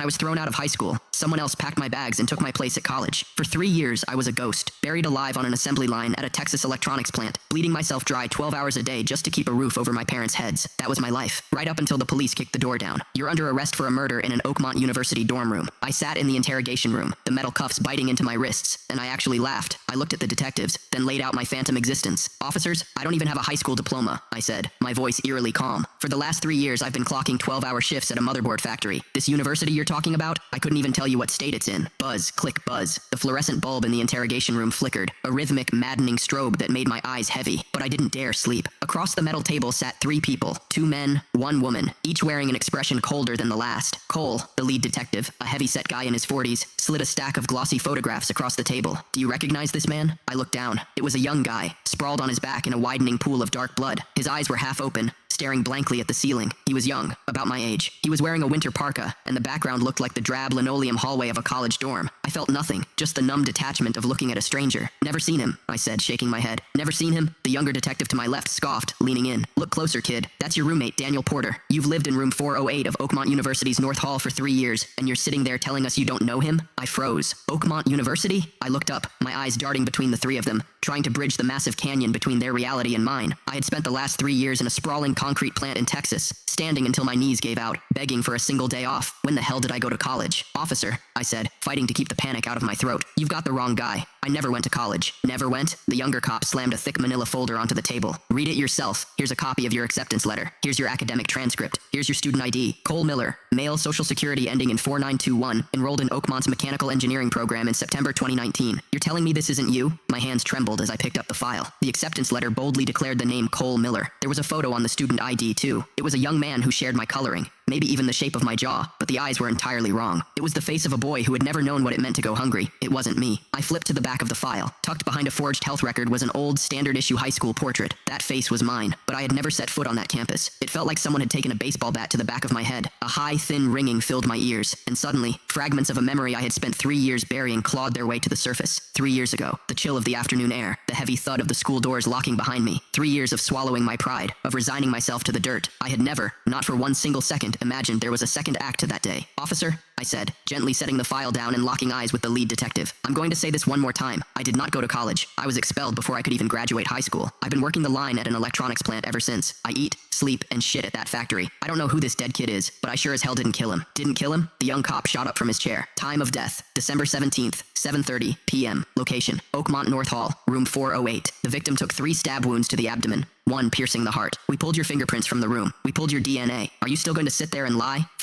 When I was thrown out of high school, someone else packed my bags and took my place at college. For 3 years, I was a ghost, buried alive on an assembly line at a Texas electronics plant, bleeding myself dry 12 hours a day just to keep a roof over my parents' heads. That was my life, right up until the police kicked the door down. You're under arrest for a murder in an Oakmont University dorm room. I sat in the interrogation room, the metal cuffs biting into my wrists, and I actually laughed. I looked at the detectives, then laid out my phantom existence. Officers, I don't even have a high school diploma, I said, my voice eerily calm. For the last 3 years, I've been clocking 12-hour shifts at a motherboard factory. This university you're talking about, I couldn't even tell you what state it's in. Buzz, click, buzz. The fluorescent bulb in the interrogation room flickered, a rhythmic, maddening strobe that made my eyes heavy, but I didn't dare sleep. Across the metal table sat 3 people, 2 men, 1 woman, each wearing an expression colder than the last. Cole, the lead detective, a heavy-set guy in his 40s, slid a stack of glossy photographs across the table. Do you recognize this man? I looked down. It was a young guy, sprawled on his back in a widening pool of dark blood. His eyes were half open, staring blankly at the ceiling. He was young, about my age. He was wearing a winter parka, and the background looked like the drab linoleum hallway of a college dorm. I felt nothing, just the numb detachment of looking at a stranger. Never seen him, I said, shaking my head. Never seen him? The younger detective to my left scoffed, leaning in. Look closer, kid. That's your roommate, Daniel Porter. You've lived in room 408 of Oakmont University's North Hall for 3 years, and you're sitting there telling us you don't know him? I froze. Oakmont University? I looked up, my eyes darting between the 3 of them, trying to bridge the massive canyon between their reality and mine. I had spent the last 3 years in a sprawling concrete plant in Texas, standing until my knees gave out, begging for a single day off. When the hell did I go to college? Officer, I said, fighting to keep the panic out of my throat. You've got the wrong guy. I never went to college. Never went? The younger cop slammed a thick manila folder onto the table. Read it yourself. Here's a copy of your acceptance letter. Here's your academic transcript. Here's your student ID. Cole Miller, male, social security ending in 4921, enrolled in Oakmont's mechanical engineering program in September 2019. You're telling me this isn't you? My hands trembled as I picked up the file. The acceptance letter boldly declared the name Cole Miller. There was a photo on the student ID too. It was a young man who shared my coloring. Maybe even the shape of my jaw, but the eyes were entirely wrong. It was the face of a boy who had never known what it meant to go hungry. It wasn't me. I flipped to the back of the file. Tucked behind a forged health record was an old, standard-issue high school portrait. That face was mine, but I had never set foot on that campus. It felt like someone had taken a baseball bat to the back of my head. A high, thin ringing filled my ears, and suddenly, fragments of a memory I had spent 3 years burying clawed their way to the surface. 3 years ago, the chill of the afternoon air, the heavy thud of the school doors locking behind me. 3 years of swallowing my pride, of resigning myself to the dirt. I had never, not for one single second, imagined there was a second act to that day. Officer, I said, gently setting the file down and locking eyes with the lead detective. I'm going to say this one more time. I did not go to college. I was expelled before I could even graduate high school. I've been working the line at an electronics plant ever since. I eat, sleep, and shit at that factory. I don't know who this dead kid is, but I sure as hell didn't kill him. Didn't kill him? The young cop shot up from his chair. Time of death, December 17th, 7:30 p.m. Location, Oakmont North Hall, room 408. The victim took 3 stab wounds to the abdomen, 1 piercing the heart. We pulled your fingerprints from the room. We pulled your DNA. Are you still going to sit there and lie?